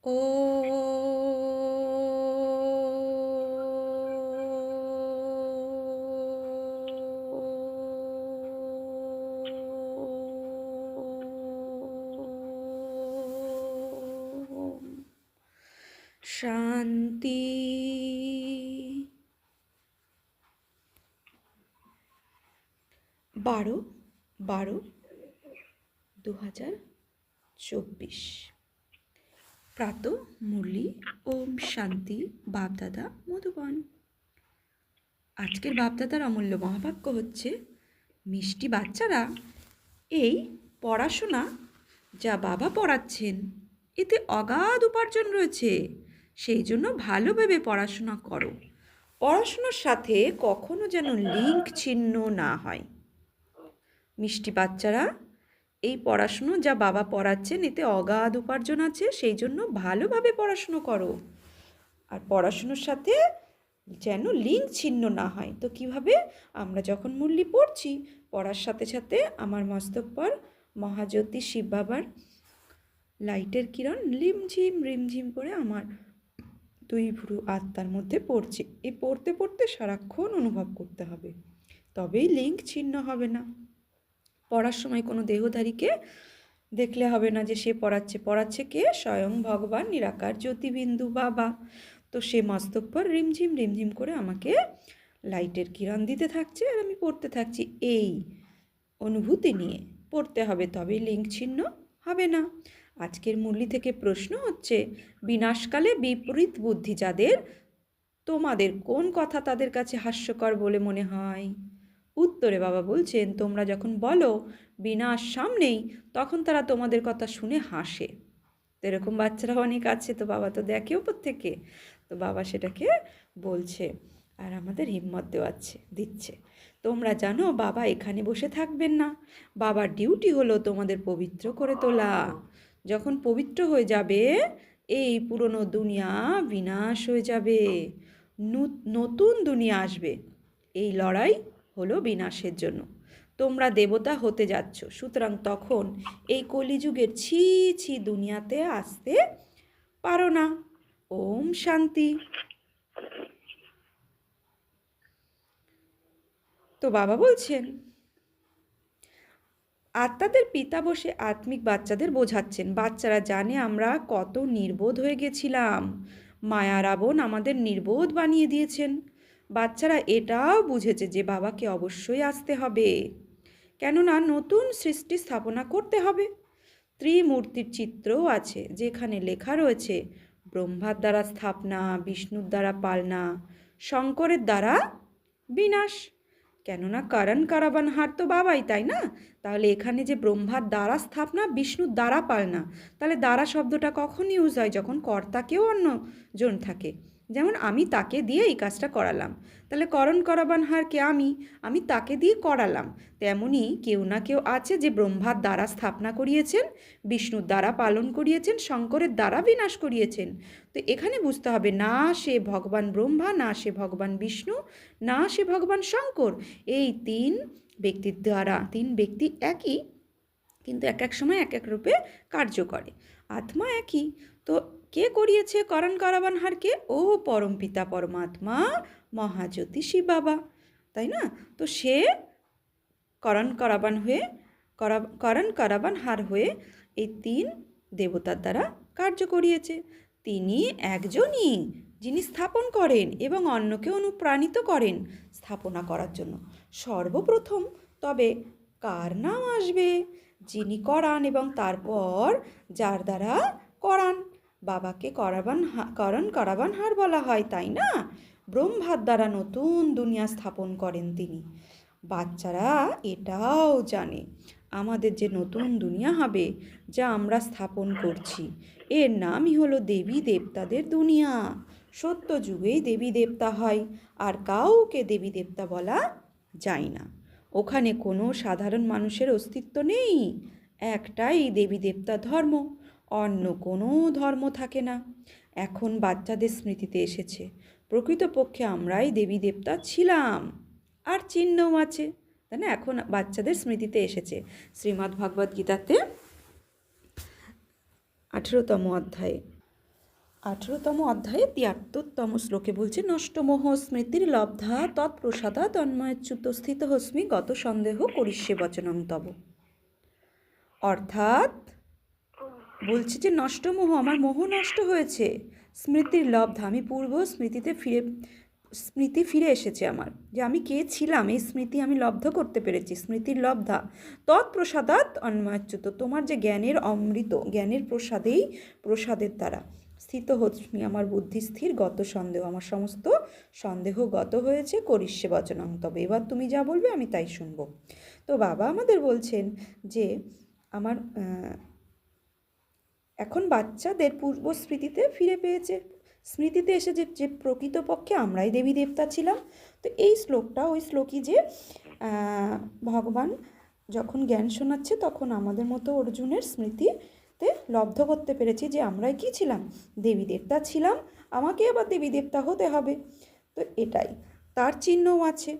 ও শান্তি। 12/12/2024 প্রাত মুরলি। ওম শান্তি। বাপদাদা মধুবন। আজকের বাপদাদার অমূল্য মহাবাক্য হচ্ছে, মিষ্টি বাচ্চারা, এই পড়াশোনা যা বাবা পড়াচ্ছেন এতে অগাধ উপার্জন রয়েছে, সেই জন্য ভালোভাবে পড়াশোনা করো। পড়াশোনার সাথে কখনো যেন লিঙ্ক ছিন্ন না হয়। মিষ্টি বাচ্চারা, এই পড়াশুনো যা বাবা পড়াচ্ছেন এতে অগাধ উপার্জন আছে, সেই জন্য ভালোভাবে পড়াশুনো করো। আর পড়াশুনোর সাথে যেন লিঙ্ক ছিন্ন না হয়। তো কিভাবে? আমরা যখন মুরলি পড়ছি, পড়ার সাথে সাথে আমার মস্তক পর মহাজ্যোতি শিব বাবার লাইটের কিরণ রিমঝিম করে আমার দুই ভ্রু আত্মার মধ্যে পড়ছে। এই পড়তে পড়তে সারাক্ষণ অনুভব করতে হবে, তবেই লিঙ্ক ছিন্ন হবে না। পড়ার সময় কোনো দেহধারীকে দেখলে হবে না যে সে পড়াচ্ছে কে? স্বয়ং ভগবান নিরাকার জ্যোতিবিন্দু বাবা। তো সে মস্তক পর রিমঝিম করে আমাকে লাইটের কিরণ দিতে থাকছে, আর আমি পড়তে থাকছি। এই অনুভূতি নিয়ে পড়তে হবে, তবে লিঙ্ক ছিন্ন হবে না। আজকের মুরলি থেকে প্রশ্ন হচ্ছে, বিনাশকালে বিপরীত বুদ্ধি যাদের, তোমাদের কোন কথা তাদের কাছে হাস্যকর বলে মনে হয়? উত্তরে বাবা বলছেন, তোমরা যখন বলো বিনাশ সামনেই, তখন তারা তোমাদের কথা শুনে হাসে। তো এরকম বাচ্চারা অনেক আছে, তো বাবা তো দেখে উপর থেকে, তো বাবা সেটাকে বলছে আর আমাদের হিম্মত দিচ্ছে। তোমরা জানো বাবা এখানে বসে থাকবেন না, বাবার ডিউটি হলো তোমাদের পবিত্র করে তোলা। যখন পবিত্র হয়ে যাবে, এই পুরনো দুনিয়া বিনাশ হয়ে যাবে, নতুন দুনিয়া আসবে। এই লড়াই হলো বিনাশের জন্য। তোমরা দেবতা হতে যাচ্ছ, সুতরাং তখন এই কলিযুগের ছি দুনিয়াতে আসতে পারো না। ওম শান্তি। তো বাবা বলছেন, আত্মাদের পিতা বসে আত্মিক বাচ্চাদের বোঝাচ্ছেন। বাচ্চারা জানে আমরা কত নির্বোধ হয়ে গেছিলাম, মায়া রাবণ আমাদের নির্বোধ বানিয়ে দিয়েছেন। বাচ্চারা এটাও বুঝেছে যে বাবাকে অবশ্যই আসতে হবে, কেননা নতুন সৃষ্টি স্থাপনা করতে হবে। ত্রিমূর্তির চিত্রও আছে, যেখানে লেখা রয়েছে ব্রহ্মার দ্বারা স্থাপনা, বিষ্ণুর দ্বারা পালনা, শঙ্করের দ্বারা বিনাশ। কেননা কারাবান হার তো বাবাই, তাই না? তাহলে এখানে যে ব্রহ্মার দ্বারা স্থাপনা, বিষ্ণুর দ্বারা পালনা, তাহলে দ্বারা শব্দটা কখন ইউজ হয়? যখন কর্তাকেও অন্যজন থাকে। যেমন আমি তাকে দিয়ে এই কাজটা করালাম, তাহলে কারাবান হার কে? আমি তাকে দিয়ে করালাম। তেমনি কেউ না কেউ আছে যে ব্রহ্মার দ্বারা স্থাপনা করিয়েছেন, বিষ্ণুর দ্বারা পালন করিয়েছেন, শঙ্করের দ্বারা বিনাশ করিয়েছেন। তো এখানে বুঝতে হবে, না সে ভগবান ব্রহ্মা, না সে ভগবান বিষ্ণু, না সে ভগবান শঙ্কর। এই তিন ব্যক্তির দ্বারা, তিন ব্যক্তি একই, কিন্তু এক এক সময় এক এক রূপে কার্য করে। আত্মা একই। তো কে করিয়েছে কারাবান হারকে? ও পরমপিতা পরমাত্মা মহাজ্যোতি শিব বাবা, তাই না? তো সে কারাবান হার হয়ে এই তিন দেবতার দ্বারা কার্য করিয়েছে। তিনি একজনই যিনি স্থাপন করেন এবং অন্যকে অনুপ্রাণিত করেন স্থাপনা করার জন্য সর্বপ্রথম। তবে কার নাম আসবে? যিনি করান এবং তারপর যার দ্বারা করান। বাবাকে কারাবান হার বলা হয়, তাই না? ব্রহ্মার দ্বারা নতুন দুনিয়া স্থাপন করেন তিনি। বাচ্চারা এটাও জানে আমাদের যে নতুন দুনিয়া হবে, যা আমরা স্থাপন করছি, এর নামই হলো দেবী দেবতাদের দুনিয়া। সত্য যুগেই দেবী দেবতা হয়, আর কাউকে দেবী দেবতা বলা যায় না। ওখানে কোনো সাধারণ মানুষের অস্তিত্ব নেই, একটাই দেবী দেবতা ধর্ম, অন্য কোনো ধর্ম থাকে না। এখন বাচ্চাদের স্মৃতিতে এসেছে প্রকৃতপক্ষে আমরাই দেবী দেবতা ছিলাম, আর চিহ্নও আছে, তাই না? এখন বাচ্চাদের স্মৃতিতে এসেছে। শ্রীমদ্ ভগবদ্ গীতাতে 18তম অধ্যায়ে 18তম অধ্যায়ে 73তম শ্লোকে বলছে, নষ্টমোহ স্মৃতির লব্ধা তৎপ্রসাদা তন্ময়চ্যুত স্থিত হস্মি গত সন্দেহ করিষ্যে বচনং তব। অর্থাৎ বলছে যে নষ্টমোহ, আমার মোহ নষ্ট হয়েছে, স্মৃতির লব্ধা, আমি পূর্ব স্মৃতি ফিরে এসেছে আমার, যে আমি কে ছিলাম এই স্মৃতি আমি লব্ধ করতে পেরেছি, স্মৃতির লব্ধা তৎপ্রসাদাৎ অন্ময়চ্যুত, তোমার যে জ্ঞানের অমৃত, জ্ঞানের প্রসাদের দ্বারা স্থিত হস্মি, আমার বুদ্ধি স্থির, গত সন্দেহ, আমার সমস্ত সন্দেহ গত হয়েছে, করিষ্যে বচনং তবে, এবার তুমি যা বলবে আমি তাই শুনবো। তো বাবা আমাদের বলছেন যে আমার এখন বাচ্চাদের পূর্ব স্মৃতিতে ফিরে পেয়েছে, স্মৃতিতে এসে যে প্রকৃতপক্ষে আমরাই দেবী দেবতা ছিলাম। তো এই শ্লোকটা ওই শ্লোকই যে ভগবান যখন জ্ঞান শোনাচ্ছে তখন আমাদের মতো অর্জুনের স্মৃতিতে লব্ধ করতে পেরেছি যে আমরাই কী ছিলাম, দেবী দেবতা ছিলাম, আমাকে আবার দেবী দেবতা হতে হবে। তো এটাই তার চিহ্নও আছে।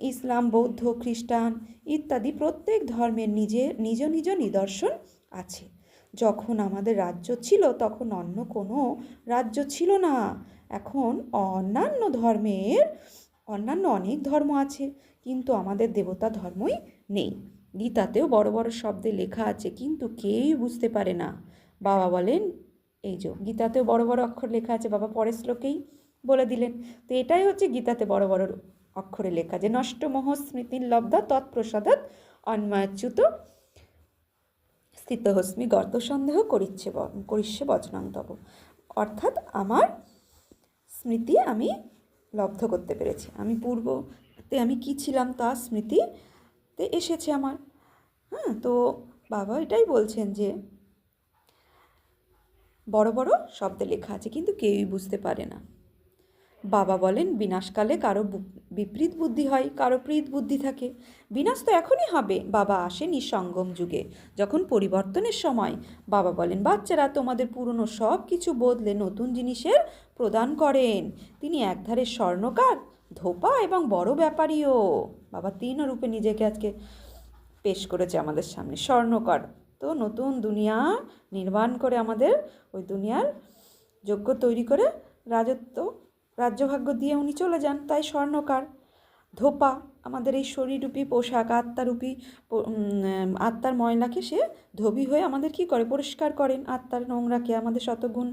ইসলাম, বৌদ্ধ, খ্রিস্টান ইত্যাদি প্রত্যেক ধর্মের নিজ নিজ নিদর্শন আছে। যখন আমাদের রাজ্য ছিল তখন অন্য কোনো রাজ্য ছিল না, এখন অন্যান্য অনেক ধর্ম আছে, কিন্তু আমাদের দেবতা ধর্মই নেই। গীতাতেও বড় বড় শব্দে লেখা আছে, কিন্তু কেউই বুঝতে পারে না। বাবা বলেন, এই যে গীতাতেও বড় বড় অক্ষর লেখা আছে, বাবা পরের শ্লোকেই বলে দিলেন। তো এটাই হচ্ছে গীতাতে বড় বড় অক্ষরে লেখা, যে নষ্ট মোহ স্মৃতির লব্ধা তৎপ্রসাদাৎ অন্ময়চ্যুত স্থিতহস্মি গর্ত সন্দেহ করিষ্যে বচনং তব। অর্থাৎ আমার স্মৃতি আমি লব্ধ করতে পেরেছি, আমি পূর্বতে আমি কী ছিলাম তা স্মৃতিতে এসেছে আমার। তো বাবা এটাই বলছেন যে বড় বড় শব্দে লেখা আছে কিন্তু কেউই বুঝতে পারে না। বাবা বলেন, বিনাশকালে কারো বিপরীত বুদ্ধি হয়, কারো প্রীত বুদ্ধি থাকে। বিনাশ তো এখনই হবে, বাবা আসেনি সঙ্গম যুগে, যখন পরিবর্তনের সময়। বাবা বলেন, বাচ্চারা তোমাদের পুরনো সব কিছু বদলে নতুন জিনিসের প্রদান করেন। তিনি একধারে স্বর্ণকার, ধোপা এবং বড় ব্যাপারীও। বাবা তিন রূপে নিজেকে আজকে পেশ করেছে আমাদের সামনে। স্বর্ণকার তো নতুন দুনিয়া নির্মাণ করে আমাদের ওই দুনিয়ার যোগ্য তৈরি করে রাজ্যভাগ্য দিয়ে উনি চলে যান, তাই স্বর্ণকার। ধোপা আমাদের এই শরীররূপী পোশাক, আত্মার ময়লাকে সে ধোবি হয়ে আমাদের কি করে, পরিষ্কার করেন, আত্মার নোংরাকে আমাদের শতগুণ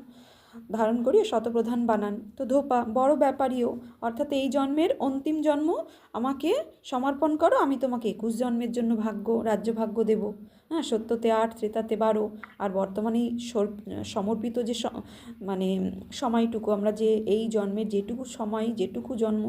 ধারণ করিয়ে শতপ্রধান বানান। তো ধোপা বড় ব্যাপারীও, অর্থাৎ এই জন্মের অন্তিম জন্ম আমাকে সমর্পণ করো, আমি তোমাকে 21 জন্মের জন্য রাজ্যভাগ্য দেব। সত্যতে 8, ত্রেতাতে 12, আর বর্তমানে সমর্পিত যে মানে সময়টুকু আমরা যে এই জন্মের যেটুকু সময় যেটুকু জন্ম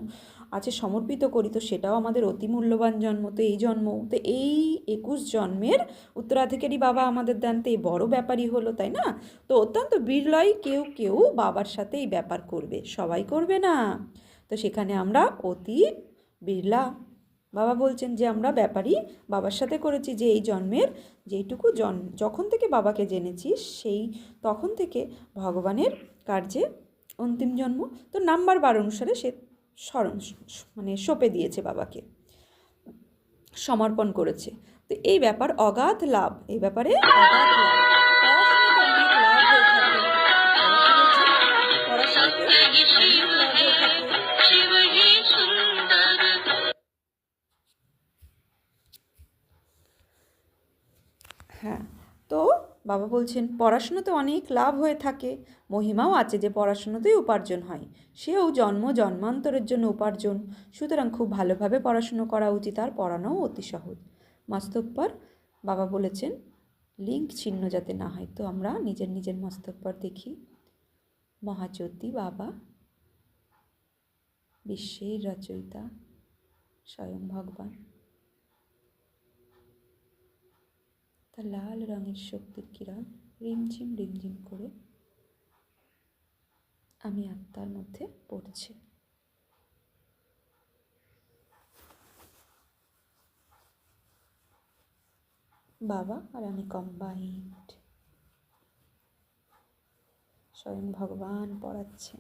আছে সমর্পিত করি, তো সেটাও আমাদের অতি মূল্যবান জন্ম। তো এই জন্ম, তো এই 21 জন্মের উত্তরাধিকারী বাবা আমাদের দেন, তো এই বড় ব্যাপারই হলো, তাই না? তো অত্যন্ত বিরলাই কেউ কেউ বাবার সাথে এই ব্যাপার করবে, সবাই করবে না। তো সেখানে আমরা অতি বিরলা। বাবা বলছেন যে আমরা ব্যাপারই বাবার সাথে করেছি, যে এই জন্মের যেইটুকু যখন থেকে বাবাকে জেনেছি সেই তখন থেকে ভগবানের কার্যে অন্তিম জন্ম, তো নাম্বার 12 অনুসারে সে সঁপে দিয়েছে বাবাকে, সমর্পণ করেছে। তো এই ব্যাপার অগাধ লাভ, এই ব্যাপারে অগাধ লাভ, পড়াশোনাতে অনেক লাভ হয়ে থাকে, পড়াশোনাতে অনেক লাভ হয়ে থাকে। হ্যাঁ, তো বাবা বলছেন পড়াশুনোতে অনেক লাভ হয়ে থাকে, মহিমাও আছে যে পড়াশুনোতেই উপার্জন হয়, সেও জন্মান্তরের জন্য উপার্জন। সুতরাং খুব ভালোভাবে পড়াশুনো করা উচিত, আর পড়ানোও অতি সহজ। মস্তকপর বাবা বলেছেন লিঙ্ক চিহ্ন যাতে না হয়, তো আমরা নিজের নিজের মস্তকপর দেখি। মহাজ্যোতি বাবা, বিশ্বের রচয়িতা স্বয়ং ভগবান, তার লাল রঙের শক্তির কিরণ রিমঝিম করে আমি আত্মার মধ্যে পড়ছে। বাবা আর আমি কম্বাইন্ড, স্বয়ং ভগবান পড়াচ্ছে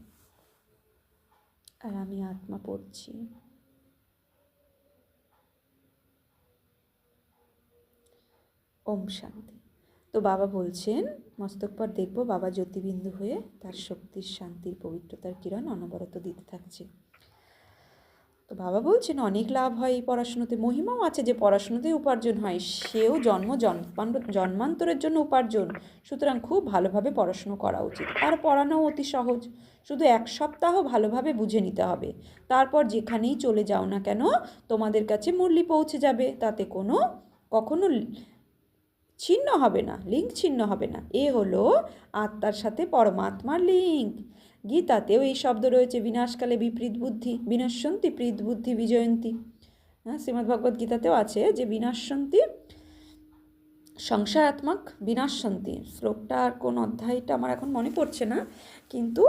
আর আমি আত্মা পড়ছি। ওম শান্তি। তো বাবা বলছেন মস্তক পর দেখব বাবা জ্যোতিবিন্দু হয়ে তার শক্তির, শান্তির, পবিত্রতার কিরণ অনবরত দিতে থাকছে। তো বাবা বলছেন অনেক লাভ হয় এই পড়াশুনোতে, মহিমাও আছে যে পড়াশুনোতে উপার্জন হয়, সেও জন্মান্তরের জন্য উপার্জন। সুতরাং খুব ভালোভাবে পড়াশুনো করা উচিত, আর পড়ানোও অতি সহজ। শুধু 1 সপ্তাহ ভালোভাবে বুঝে নিতে হবে, তারপর যেখানেই চলে যাও না কেন তোমাদের কাছে মুরলি পৌঁছে যাবে, তাতে কখনো ছিন্ন হবে না, লিঙ্ক ছিন্ন হবে না। এ হলো আত্মার সাথে পরমাত্মার লিঙ্ক। গীতাতেও এই শব্দ রয়েছে, বিনাশকালে বিপরীত বুদ্ধি বিনশ্যন্তি প্রীত বুদ্ধি বিজয়ন্তী। হ্যাঁ, শ্রীমদ্ভগবদ্ গীতাতেও আছে যে বিনাশন্তি সংশয়াত্মক বিনাশন্তি। শ্লোকটা আর কোন অধ্যায়টা আমার এখন মনে পড়ছে না, কিন্তু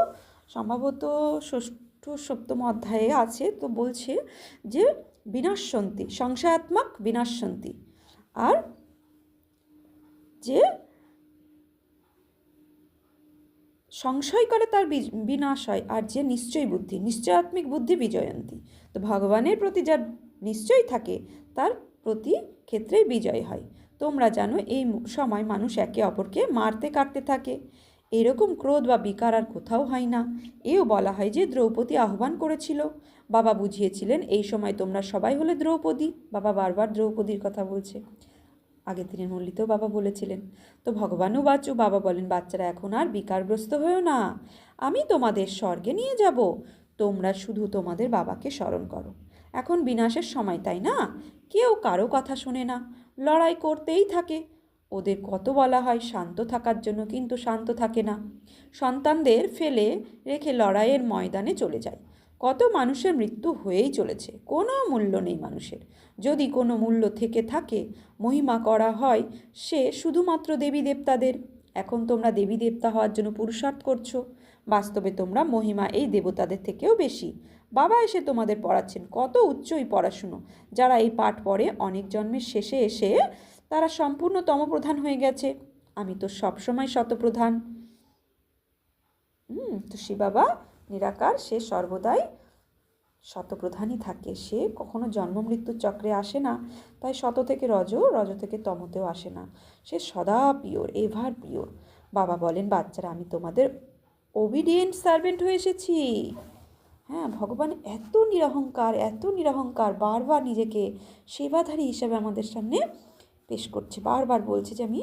সম্ভবত ষষ্ঠ সপ্তম অধ্যায়ে আছে। তো বলছে যে বিনাশন্তি, সংশয়াত্মক বিনাশন্তি, আর যে সংশয় করে তার বিনাশ হয়, আর যে নিশ্চয়াত্মিক বুদ্ধি বিজয়ন্তী। তো ভগবানের প্রতি যার নিশ্চয় থাকে তার প্রতি ক্ষেত্রেই বিজয় হয়। তোমরা জানো এই সময় মানুষ একে অপরকে মারতে কাটতে থাকে, এরকম ক্রোধ বা বিকার আর কোথাও হয় না। এও বলা হয় যে দ্রৌপদী আহ্বান করেছিল, বাবা বুঝিয়েছিলেন এই সময় তোমরা সবাই হলে দ্রৌপদী। বাবা বারবার দ্রৌপদীর কথা বলছে, আগের দিনের মুরলিতেও বাবা বলেছিলেন। তো ভগবানও বাবা বলেন, বাচ্চারা এখন আর বিকারগ্রস্ত হয়েও না, আমি তোমাদের স্বর্গে নিয়ে যাব, তোমরা শুধু তোমাদের বাবাকে স্মরণ করো। এখন বিনাশের সময়, তাই না? কেউ কারো কথা শোনে না, লড়াই করতেই থাকে। ওদের কত বলা হয় শান্ত থাকার জন্য, কিন্তু শান্ত থাকে না, সন্তানদের ফেলে রেখে লড়াইয়ের ময়দানে চলে যায়। কত মানুষের মৃত্যু হয়েই চলেছে, কোনো মূল্য নেই মানুষের। যদি কোনো মূল্য থেকে থাকে, মহিমা করা হয় সে শুধুমাত্র দেবী দেবতাদের। এখন তোমরা দেবী দেবতা হওয়ার জন্য পুরুষার্থ করছো, বাস্তবে তোমরা মহিমা এই দেবতাদের থেকেও বেশি। বাবা এসে তোমাদের পড়াচ্ছেন, কত উচ্চই পড়াশুনো। যারা এই পাঠ পড়ে অনেক জন্মের শেষে এসে তারা সম্পূর্ণ তমপ্রধান হয়ে গেছে। আমি তো সবসময় শতপ্রধান। তো শিব বাবা নিরাকার, সে সর্বদাই শতপ্রধানই থাকে, সে কখনো জন্ম মৃত্যুর চক্রে আসে না, তাই শত থেকে রজ, রজ থেকে তমতেও আসে না, সে সদা পিওর, এভার পিওর। বাবা বলেন, বাচ্চারা আমি তোমাদের ওবিডিয়েন্ট সার্ভেন্ট হয়ে এসেছি। হ্যাঁ, ভগবান এত নিরহংকার, বারবার নিজেকে সেবাধারী হিসেবে আমাদের সামনে পেশ করছে, বারবার বলছে যে আমি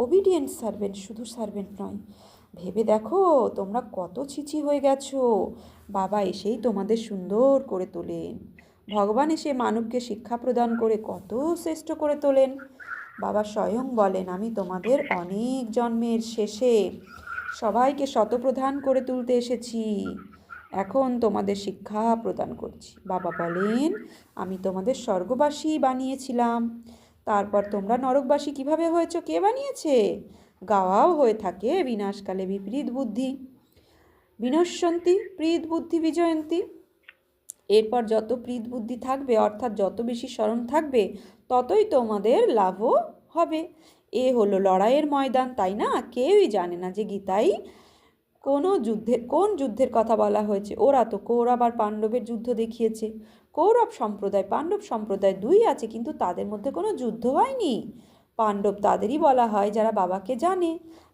ওবিডিয়েন্ট সার্ভেন্ট, শুধু সার্ভেন্ট নয়। ভেবে দেখো তোমরা কত ছিছি হয়ে গেছো, বাবা এসেই তোমাদের সুন্দর করে তোলেন। ভগবান এসে মানবকে শিক্ষা প্রদান করে কত শ্রেষ্ঠ করে তোলেন। বাবা স্বয়ং বলেন, আমি তোমাদের অনেক জন্মের শেষে সবাইকে শতপ্রধান করে তুলতে এসেছি, এখন তোমাদের শিক্ষা প্রদান করছি। বাবা বলেন, আমি তোমাদের স্বর্গবাসী বানিয়েছিলাম, তারপর তোমরা নরকবাসী কিভাবে হয়েছো কে বানিয়েছে? গাওয়াও হয়ে থাকে বিনাশকালে বিপরীত বুদ্ধি বিনশ্যন্তি প্রীত বুদ্ধি বিজয়ন্তী। এরপর যত প্রীত বুদ্ধি থাকবে, অর্থাৎ যত বেশি স্মরণ থাকবে, ততই তোমাদের লাভও হবে। এ হলো লড়াইয়ের ময়দান, তাই না? কেউই জানে না যে গীতায় কোন যুদ্ধের কথা বলা হয়েছে। ওরা তো কৌরব আর পাণ্ডবের যুদ্ধ দেখিয়েছে। কৌরব সম্প্রদায়, পাণ্ডব সম্প্রদায় দুই আছে, কিন্তু তাদের মধ্যে কোনো যুদ্ধ হয়নি। পাণ্ডব তাদেরই বলা হয় যারা বাবাকে জানে,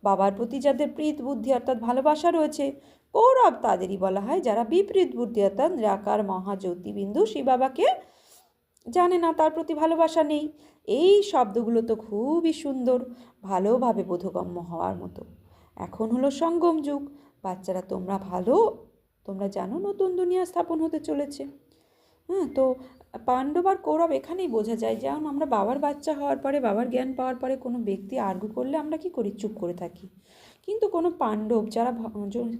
বাবার প্রতি যাদের প্রীত বুদ্ধি অর্থাৎ ভালোবাসা রয়েছে। কৌরব তাদেরই বলা হয় যারা বিপরীত বুদ্ধি অর্থাৎ নিরাকার মহাজ্যোতিবিন্দু শিব বাবাকে জানে না, তার প্রতি ভালোবাসা নেই। এই শব্দগুলো তো খুবই সুন্দর, ভালোভাবে বোধগম্য হওয়ার মতো। এখন হলো সঙ্গম যুগ। বাচ্চারা তোমরা জানো নতুন দুনিয়া স্থাপন হতে চলেছে। হ্যাঁ, তো পাণ্ডব আর কৌরব এখানেই বোঝা যায়, যেমন আমরা বাবার বাচ্চা হওয়ার পরে, বাবার জ্ঞান পাওয়ার পরে কোনো ব্যক্তি আর্গু করলে আমরা কি করি? চুপ করে থাকি। কিন্তু কোনো পাণ্ডব যারা,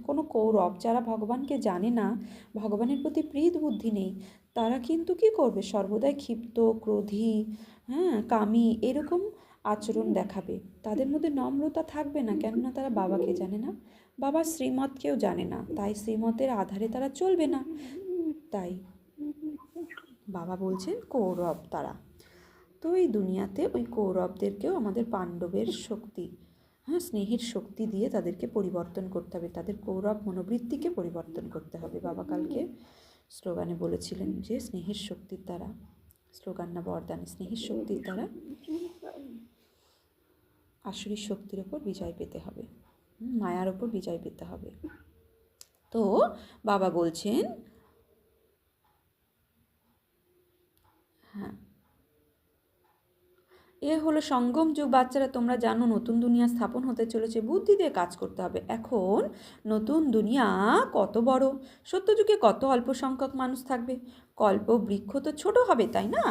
কোনো কৌরব যারা ভগবানকে জানে না, ভগবানের প্রতি প্রীত বুদ্ধি নেই, তারা কিন্তু কি করবে? সর্বদাই ক্ষিপ্ত, ক্রোধী, হ্যাঁ, কামী এরকম আচরণ দেখাবে। তাদের মধ্যে নম্রতা থাকবে না, কেননা তারা বাবাকে জানে না, বাবার শ্রীমতকেও জানে না, তাই শ্রীমতের আধারে তারা চলবে না। তাই বাবা বলছেন কৌরব তারা। তো এই দুনিয়াতে ওই কৌরবদেরকেও আমাদের পাণ্ডবের শক্তি, হ্যাঁ, স্নেহের শক্তি দিয়ে তাদেরকে পরিবর্তন করতে হবে, তাদের কৌরব মনোবৃত্তিকে পরিবর্তন করতে হবে। বাবা কালকে স্লোগানে বলেছিলেন যে স্নেহের শক্তির দ্বারা, স্লোগান না বরদান, স্নেহের শক্তির দ্বারা আসুরি শক্তির ওপর বিজয় পেতে হবে, মায়ার ওপর বিজয় পেতে হবে। তো বাবা বলছেন, হ্যাঁ, এ হলো সঙ্গম যুগ। বাচ্চারা তোমরা জানো নতুন দুনিয়া স্থাপন হতে চলেছে, বুদ্ধি দিয়ে কাজ করতে হবে। এখন নতুন দুনিয়া কত বড়, সত্যযুগে কত অল্প সংখ্যক মানুষ থাকবে। কল্প বৃক্ষ তো ছোট হবে, তাই না?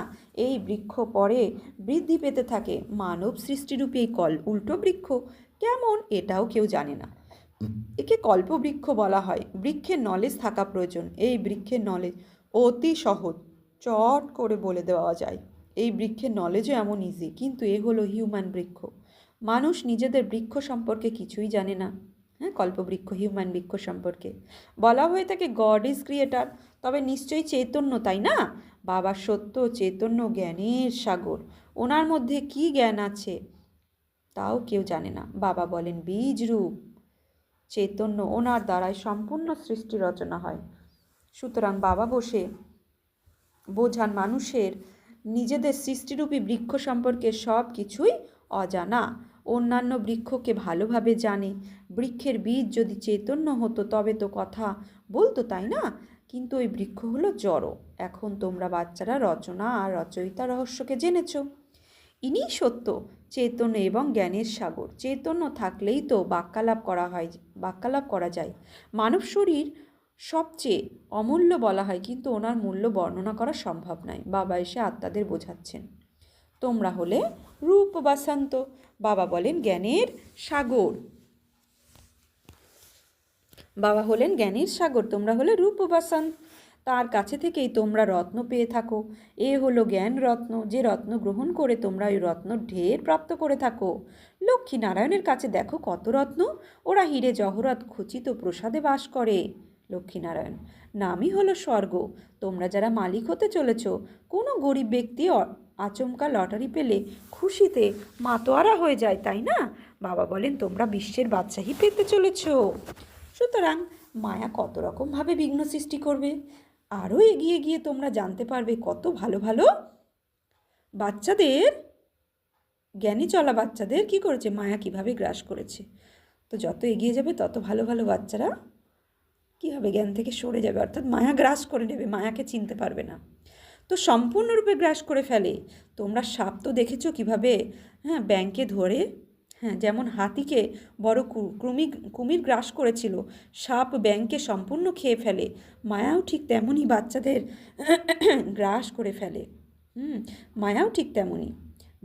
এই বৃক্ষ পরে বৃদ্ধি পেতে থাকে। মানব সৃষ্টিরূপী এই উল্টো বৃক্ষ কেমন, এটাও কেউ জানে না। একে কল্পবৃক্ষ বলা হয়। বৃক্ষের নলেজ থাকা প্রয়োজন। এই বৃক্ষের নলেজ অতি সহজ, চট করে বলে দেওয়া যায়। এই বৃক্ষের নলেজও এমন ইজি, কিন্তু এ হলো হিউম্যান বৃক্ষ। মানুষ নিজেদের বৃক্ষ সম্পর্কে কিছুই জানে না। হ্যাঁ, কল্পবৃক্ষ হিউম্যান বৃক্ষ সম্পর্কে বলা হয়ে থাকে গড ইজ ক্রিয়েটার, তবে নিশ্চয়ই চৈতন্য, তাই না? বাবার সত্য চৈতন্য, জ্ঞানের সাগর। ওনার মধ্যে কি জ্ঞান আছে তাও কেউ জানে না। বাবা বলেন বীজ রূপ চৈতন্য, ওনার দ্বারাই সম্পূর্ণ সৃষ্টি রচনা হয়। সুতরাং বাবা বসে বোঝান মানুষের নিজেদের সৃষ্টিরূপী বৃক্ষ সম্পর্কে সব কিছুই অজানা। অন্যান্য বৃক্ষকে ভালোভাবে জানে। বৃক্ষের বীজ যদি চৈতন্য হতো তবে তো কথা বলতো, তাই না? কিন্তু ওই বৃক্ষ হলো জড়। এখন তোমরা বাচ্চারা রচনা আর রচয়িতা রহস্যকে জেনেছ। ইনি সত্য, চৈতন্য এবং জ্ঞানের সাগর। চৈতন্য থাকলেই তো বাক্যালাপ করা যায়। মানব শরীর সবচেয়ে অমূল্য বলা হয়, কিন্তু ওনার মূল্য বর্ণনা করা সম্ভব নয়। বাবা এসে আত্মাদের বোঝাচ্ছেন, তোমরা হলে রূপ বাসান্ত। বাবা বলেন জ্ঞানের সাগর। বাবা হলেন জ্ঞানের সাগর, তোমরা হলে রূপ বাসান্ত। তার কাছে থেকেই তোমরা রত্ন পেয়ে থাকো। এ হলো জ্ঞান রত্ন। যে রত্ন গ্রহণ করে তোমরা ওই রত্ন ঢের প্রাপ্ত করে থাকো। লক্ষ্মী নারায়ণের কাছে দেখো কত রত্ন। ওরা হিরে জহরত খচিত প্রসাদে বাস করে। লক্ষ্মীনারায়ণ নামই হলো স্বর্গ। তোমরা যারা মালিক হতে চলেছ, কোনো গরিব ব্যক্তি আচমকা লটারি পেলে খুশিতে মাতোয়ারা হয়ে যায়, তাই না? বাবা বলেন তোমরা বিশ্বের বাদশাহী পেতে চলেছ। সুতরাং মায়া কত রকমভাবে বিঘ্ন সৃষ্টি করবে। আরও এগিয়ে গিয়ে তোমরা জানতে পারবে কত ভালো ভালো বাচ্চাদের, জ্ঞানী চলা বাচ্চাদের কি করেছে, মায়া কিভাবে গ্রাস করেছে। তো যত এগিয়ে যাবে তত ভালো ভালো বাচ্চারা কী হবে, জ্ঞান থেকে সরে যাবে, অর্থাৎ মায়া গ্রাস করে নেবে, মায়াকে চিনতে পারবে না। তো সম্পূর্ণরূপে গ্রাস করে ফেলে। তোমরা সাপ তো দেখেছো কীভাবে, হ্যাঁ, ব্যাংকে ধরে, হ্যাঁ, যেমন হাতিকে বড় কুমির গ্রাস করেছিল, সাপ ব্যাংকে সম্পূর্ণ খেয়ে ফেলে। মায়াও ঠিক তেমনই বাচ্চাদের গ্রাস করে ফেলে। মায়াও ঠিক তেমনই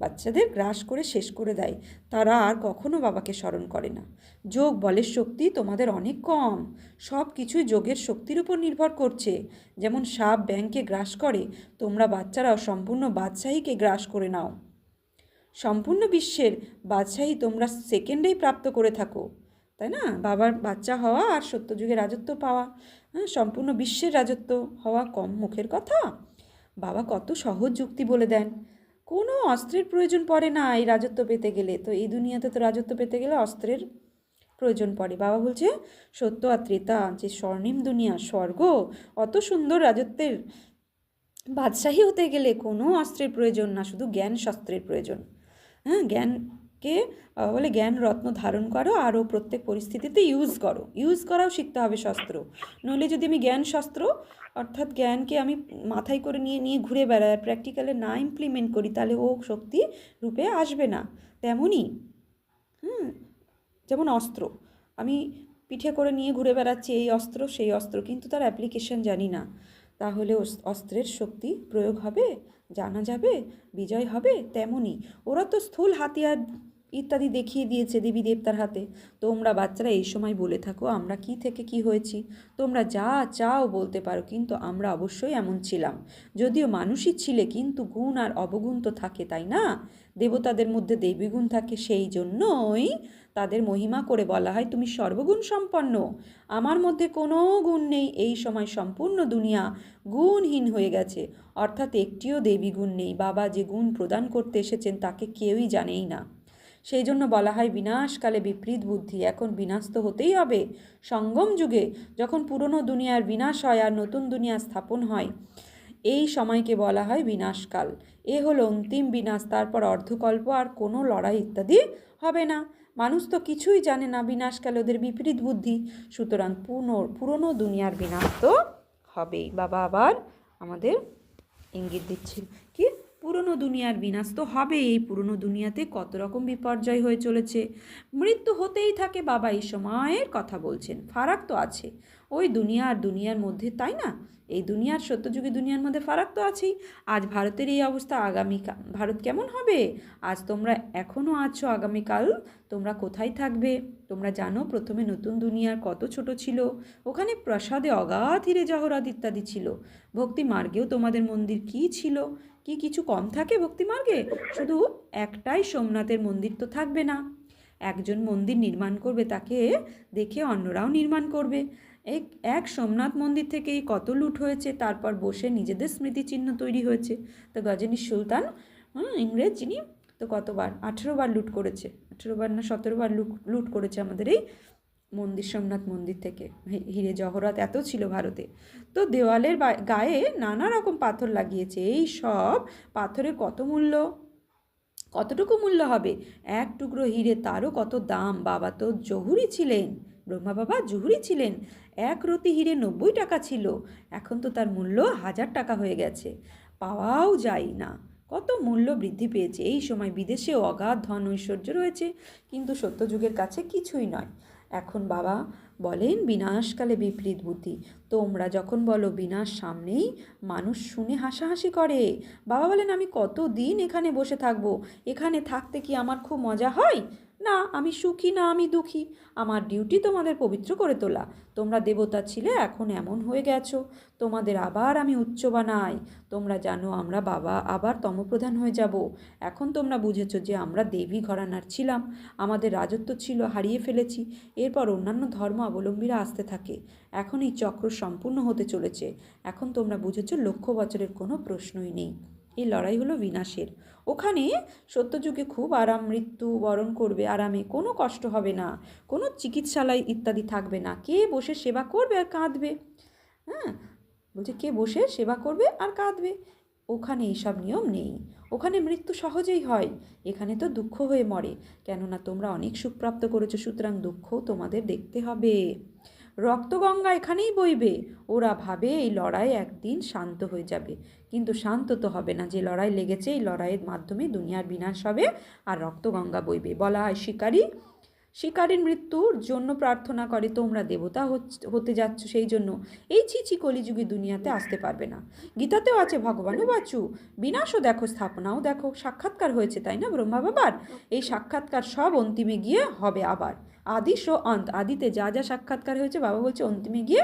বাচ্চাদের গ্রাস করে শেষ করে দেয়। তারা আর কখনো বাবাকে স্মরণ করে না। যোগ বলের শক্তি তোমাদের অনেক কম। সব কিছুই যোগের শক্তির উপর নির্ভর করছে। যেমন সাপ ব্যাংকে গ্রাস করে, তোমরা বাচ্চারাও সম্পূর্ণ বাদশাহীকে গ্রাস করে নাও। সম্পূর্ণ বিশ্বের বাদশাহী তোমরা সেকেন্ডেই প্রাপ্ত করে থাকো, তাই না? বাবার বাচ্চা হওয়া আর সত্যযুগে রাজত্ব পাওয়া, হ্যাঁ, সম্পূর্ণ বিশ্বের রাজত্ব হওয়া কম মুখের কথা। বাবা কত সহজ যুক্তি বলে দেন। কোনো অস্ত্রের প্রয়োজন পড়ে না এই রাজত্ব পেতে গেলে। তো এই দুনিয়াতে তো রাজত্ব পেতে গেলে অস্ত্রের প্রয়োজন পড়ে। বাবা বলছে সত্য আর ত্রেতা, যে স্বর্ণিম দুনিয়া স্বর্গ, অত সুন্দর রাজত্বের বাদশাহী হতে গেলে কোনো অস্ত্রের প্রয়োজন না, শুধু জ্ঞান শস্ত্রের প্রয়োজন। হ্যাঁ, জ্ঞানকে বাবা বলে জ্ঞান রত্ন ধারণ করো, আরও প্রত্যেক পরিস্থিতিতে ইউজ করাও শিখতে হবে শস্ত্র। নইলে যদি আমি জ্ঞান শস্ত্র অর্থাৎ জ্ঞানকে আমি মাথায় করে নিয়ে নিয়ে ঘুরে বেড়াই আর প্র্যাকটিক্যালে না ইমপ্লিমেন্ট করি, তাহলে ও শক্তি রূপে আসবে না। তেমনই যেমন অস্ত্র আমি পিঠে করে নিয়ে ঘুরে বেড়াচ্ছি, এই অস্ত্র সেই অস্ত্র, কিন্তু তার অ্যাপ্লিকেশন জানি না, তাহলে অস্ত্রের শক্তি প্রয়োগ হবে, জানা যাবে, বিজয় হবে। তেমনই ওরা তো স্থূল হাতিয়ার ইত্যাদি দেখিয়ে দিয়েছে দেবী দেবতার হাতে। তোমরা বাচ্চারা এই সময় বলে থাকো আমরা কি থেকে কি হয়েছি। তোমরা যা চাও বলতে পারো, কিন্তু আমরা অবশ্যই এমন ছিলাম। যদিও মানুষই ছিলে, কিন্তু গুণ আর অবগুণ তো থাকে, তাই না? দেবতাদের মধ্যে দেবী গুণ থাকে, সেই জন্যই তাদের মহিমা করে বলা হয় তুমি সর্বগুণ সম্পন্ন। আমার মধ্যে কোনো গুণ নেই। এই সময় সম্পূর্ণ দুনিয়া গুণহীন হয়ে গেছে, অর্থাৎ একটিও দেবী গুণ নেই। বাবা যে গুণ প্রদান করতে এসেছেন তাকে কেউই জানেই না। সেই জন্য বলা হয় বিনাশকালে বিপরীত বুদ্ধি। এখন বিনাশ তো হতেই হবে। সঙ্গম যুগে যখন পুরনো দুনিয়ার বিনাশ হয় আর নতুন দুনিয়া স্থাপন হয়, এই সময়কে বলা হয় বিনাশকাল। এ হলো অন্তিম বিনাশ, তারপর অর্ধকল্প আর কোনো লড়াই ইত্যাদি হবে না। মানুষ তো কিছুই জানে না, বিনাশকালে ওদের বিপরীত বুদ্ধি, সুতরাং পুরনো দুনিয়ার বিনাশ তো হবেই। বাবা আবার আমাদের ইঙ্গিত দিচ্ছিল কি পুরনো দুনিয়ার বিনাশ তো হবে। এই পুরনো দুনিয়াতে কত রকম বিপর্যয় হয়ে চলেছে, মৃত্যু হতেই থাকে। বাবা এই সময়ের কথা বলছেন, ফারাক তো আছে ওই দুনিয়া আর দুনিয়ার মধ্যে, তাই না? এই দুনিয়ার সত্যযুগী দুনিয়ার মধ্যে ফারাক তো আছেই। আজ ভারতের এই অবস্থা, আগামীকাল ভারত কেমন হবে? আজ তোমরা এখনও আছো, আগামীকাল তোমরা কোথায় থাকবে? তোমরা জানো প্রথমে নতুন দুনিয়ার কত ছোট ছিল, ওখানে প্রাসাদে অগাধ হিরে জহরাত ইত্যাদি ছিল। ভক্তি মার্গেও তোমাদের মন্দির কি ছিল? কি কিছু কম থাকে ভক্তি মার্গে? শুধু একটাই সোমনাথের মন্দির তো থাকবে না। একজন মন্দির নির্মাণ করবে, তাকে দেখে অন্যরাও নির্মাণ করবে। এক সোমনাথ মন্দির থেকেই কত লুট হয়েছে, তারপর বসে নিজেদের স্মৃতিচিহ্ন তৈরি হয়েছে। তো গজনী সুলতান ইংরেজ, যিনি তো কতবার 18বার লুট করেছে, 18বার না 17বার লুট করেছে আমাদের এই মন্দির, সোমনাথ মন্দির থেকে। হিরে জহরাত এত ছিল ভারতে। তো দেওয়ালের গায়ে নানা রকম পাথর লাগিয়েছে। এই সব পাথরের কত মূল্য, কতটুকু মূল্য হবে? এক টুকরো হিরে তারও কত দাম। বাবা তো জহুরি ছিলেন, ব্রহ্মা বাবা জহুরি ছিলেন। এক রতি হিরে 90 টাকা ছিল, এখন তো তার মূল্য 1000 টাকা হয়ে গেছে, পাওয়াও যায় না। কত মূল্য বৃদ্ধি পেয়েছে। এই সময় বিদেশেও অগাধ ধন ঐশ্বর্য রয়েছে, কিন্তু সত্যযুগের কাছে কিছুই নয়। এখন বাবা বলেন বিনাশকালে বিপরীত বুদ্ধি। তোমরা যখন বলো বিনাশ সামনেই, মানুষ শুনে হাসাহাসি করে। বাবা বলেন আমি কতদিন এখানে বসে থাকবো? এখানে থাকতে কি আমার খুব মজা হয়? না, আমি সুখী না আমি দুঃখী। আমার ডিউটি তোমাদের পবিত্র করে তোলা। তোমরা দেবতা ছিলে, এখন এমন হয়ে গেছো, তোমাদের আবার আমি উচ্চ বানাই। তোমরা জানো আমরা বাবা আবার তমপ্রধান হয়ে যাব। এখন তোমরা বুঝেছো যে আমরা দেবী ঘরানার ছিলাম, আমাদের রাজত্ব ছিল, হারিয়ে ফেলেছি। এরপর অন্যান্য ধর্ম অবলম্বীরা আসতে থাকে। এখন এই চক্র সম্পূর্ণ হতে চলেছে। এখন তোমরা বুঝেছো 1,00,000 বছরের কোনো প্রশ্নই নেই। এই লড়াই হলো বিনাশের। ওখানে সত্যযুগে খুব আরাম, মৃত্যু বরণ করবে আরামে, কোনো কষ্ট হবে না, কোনো চিকিৎসালয় ইত্যাদি থাকবে না। কে বসে সেবা করবে আর কাঁদবে? হ্যাঁ, বলছে কে বসে সেবা করবে আর কাঁদবে? ওখানে এইসব নিয়ম নেই। ওখানে মৃত্যু সহজেই হয়, এখানে তো দুঃখ হয়ে মরে। কেননা তোমরা অনেক সুখপ্রাপ্ত করেছো, সুতরাং দুঃখও তোমাদের দেখতে হবে। রক্তগঙ্গা এখানেই বইবে। ওরা ভাবে এই লড়াই একদিন শান্ত হয়ে যাবে, কিন্তু শান্ত তো হবে না। যে লড়াই লেগেছে, এই লড়াইয়ের মাধ্যমে দুনিয়ার বিনাশ হবে আর রক্তগঙ্গা বইবে। বলা হয় শিকারীর মৃত্যুর জন্য প্রার্থনা করে, তোমরা দেবতা হতে যাচ্ছ সেই জন্য এই ছিছি কলিযুগী দুনিয়াতে আসতে পারবে না। গীতাতেও আছে ভগবানও বাঁচু, বিনাশও দেখো, স্থাপনাও দেখো। সাক্ষাৎকার হয়েছে, তাই না ব্রহ্মা বাবার? এই সাক্ষাৎকার সব অন্তিমে গিয়ে হবে আবার। আদি সো অন্ত, আদিতে যা যা সাক্ষাৎকার হয়েছে, বাবা বলছে অন্তিমে গিয়ে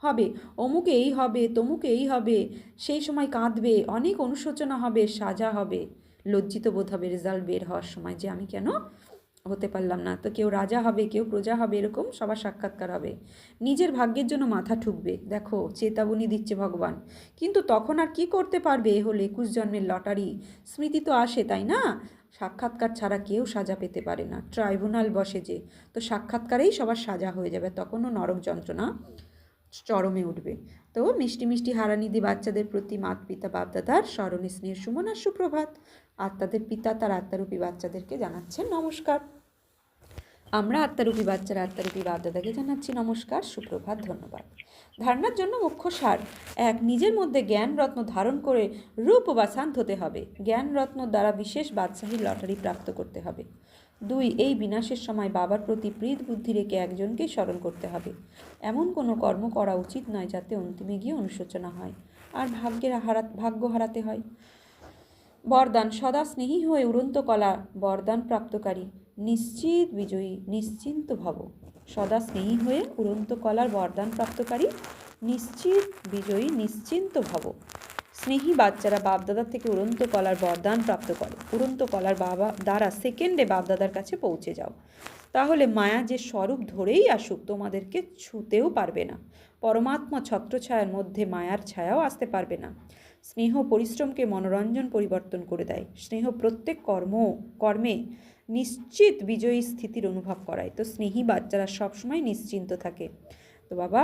হবে। অমুকে এই হবে, তমুকে এই হবে। সেই সময় কাঁদবে, অনেক অনুশোচনা হবে, সাজা হবে, লজ্জিত বোধ হবে রেজাল্ট বের হওয়ার সময়, যে আমি কেন হতে পারলাম না। তো কেউ রাজা হবে, কেউ প্রজা হবে, এরকম সবার সাক্ষাৎকার হবে। নিজের ভাগ্যের জন্য মাথা ঠুকবে। দেখো চেতাবনী দিচ্ছে ভগবান। কিন্তু তখন আর কি করতে পারবে? এ হলো 21 জন্মের লটারি। স্মৃতি তো আসে, তাই না? সাক্ষাৎকার ছাড়া কেউ সাজা পেতে পারে না। ট্রাইব্যুনাল বসে যে, তো সাক্ষাৎকারেই সবার সাজা হয়ে যাবে, তখনও নরক যন্ত্রণা চরমে উঠবে। তো মিষ্টি মিষ্টি হারানিধি বাচ্চাদের প্রতি মাত পিতা বাপদাদার স্মরণে স্নেহ সুমন আর সুপ্রভাত। আত্মাদের পিতা তার আত্মারূপী বাচ্চাদেরকে জানাচ্ছেন নমস্কার। আমরা আত্মারূপী বাচ্চারা আত্মারূপী বাপদাদাকে জানাচ্ছি নমস্কার, সুপ্রভাত, ধন্যবাদ। ধারণার জন্য মুখ্য সার: 1. নিজের মধ্যে জ্ঞান রত্ন ধারণ করে রূপ বা শান্ত হতে হবে। জ্ঞান রত্ন দ্বারা বিশেষ বাদশাহী লটারি প্রাপ্ত করতে হবে। 2. এই বিনাশের সময় বাবার প্রতি প্রীত বুদ্ধি রেখে একজনকেই স্মরণ করতে হবে। এমন কোনো কর্ম করা উচিত নয় যাতে অন্তিমে গিয়ে অনুশোচনা হয় আর ভাগ্য হারাতে হয়। বরদান: সদা স্নেহী হয়ে উড়ন্ত কলা বরদান প্রাপ্তকারী, নিশ্চিত বিজয়ী, নিশ্চিন্ত ভব। সদা স্নেহী হয়ে উড়ন্ত কলার বরদান প্রাপ্তকারী, নিশ্চিত বিজয়ী, নিশ্চিন্ত ভব। স্নেহী বাচ্চারা বাপদাদার থেকে উড়ন্ত কলার বরদান প্রাপ্ত করে। উড়ন্ত কলার বাবা দ্বারা সেকেন্ডে বাপদাদার কাছে পৌঁছে যাও। তাহলে মায়া যে স্বরূপ ধরেই আসুক, তোমাদেরকে ছুঁতেও পারবে না। পরমাত্মা ছত্রছায়ার মধ্যে মায়ার ছায়াও আসতে পারবে না। স্নেহ পরিশ্রমকে মনোরঞ্জন পরিবর্তন করে দেয়। স্নেহ প্রত্যেক কর্মে নিশ্চিত বিজয়ী স্থিতির অনুভব করায়। তো স্নেহী বাচ্চারা সবসময় নিশ্চিন্ত থাকে। তো বাবা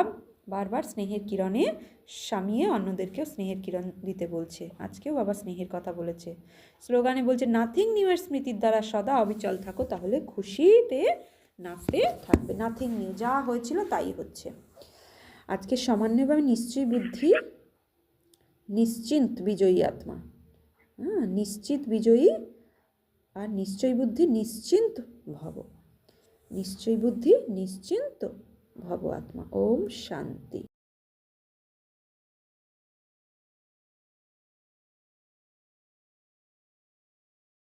বারবার স্নেহের কিরণে শামিয়ে অন্যদেরকেও স্নেহের কিরণ দিতে বলছে। আজকেও বাবা স্নেহের কথা বলেছে। স্লোগানে বলছে নাথিং নিউ এর স্মৃতির দ্বারা সদা অবিচল থাকো, তাহলে খুশিতে নাচতে থাকবে। নাথিং নিউ, যা হয়েছিল তাই হচ্ছে। আজকে সমান্যভাবে নিশ্চয়ই বুদ্ধি নিশ্চিন্ত বিজয়ী আত্মা। হ্যাঁ, নিশ্চিত বিজয়ী আর নিশ্চয় বুদ্ধি নিশ্চিন্ত ভব। নিশ্চয় বুদ্ধি নিশ্চিন্ত ভব আত্মা। ওম শান্তি।